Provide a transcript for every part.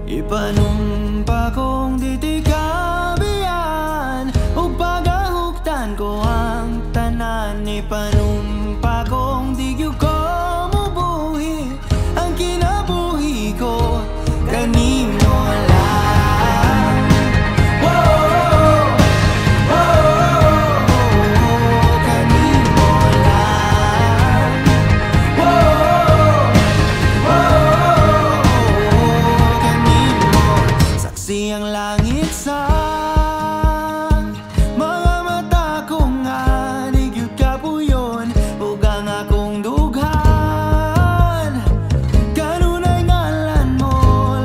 Ipanumpa kong di ti kabiyan, ug pagahuktan ko ang tanan. Ipanumpa kong di gyud ko mubuhi ang kinabuhi ko kanimo lang. Kanimo lang. Kanimo saksi ang langit sa mga mata ko nga di gyud kapuyon, ug ang akong dughan kanunay ngalan mo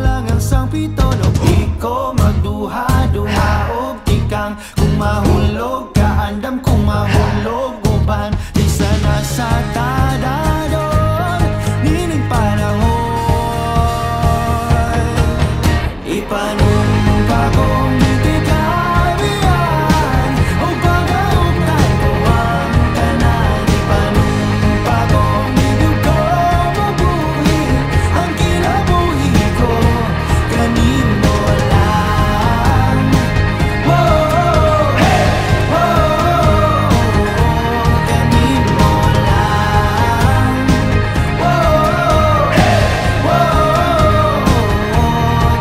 lang ang sangpiton. Og di ko magduha-duha og tikang kung mahulog ka, andam kung mahulog uban di sana sa tadadon nining panahon. Ipanumpa kong di kabiyan, ug pagahuktan ko ang tanan. Ipanumpa kong di gyud ko mabuhi ang kinabuhi ko kanimo lang. Kanimo lang.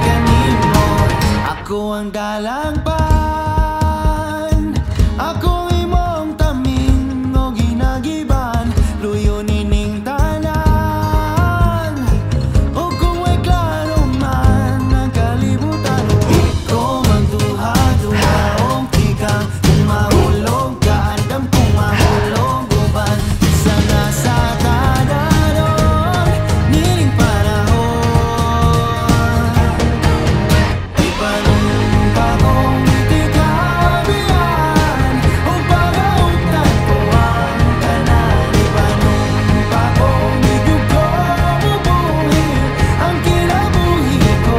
Kanimo ako ang dalangpan, ako imong taming o ginagiban, luyo nining tanan. O kung may klaro man ang kalibutan, di ko magduha-duha og tikang kung mahulog ka, andam kung mahulog uban sana sa tadadon nining panahon. Ipanumpa kong di kabiyan, ug pagahuktan ko ang tanan. Ipanumpa kong di gyud ko mubuhi ang kinabuhi ko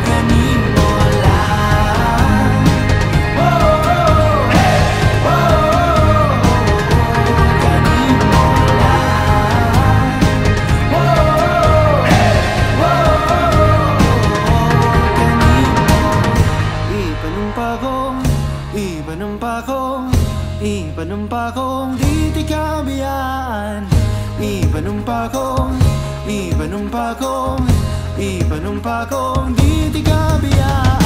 kanimo lang. Kanimo lang. Ipanumpa kong di ti kabiyan. Ipanumpa kong di ti kabiyan.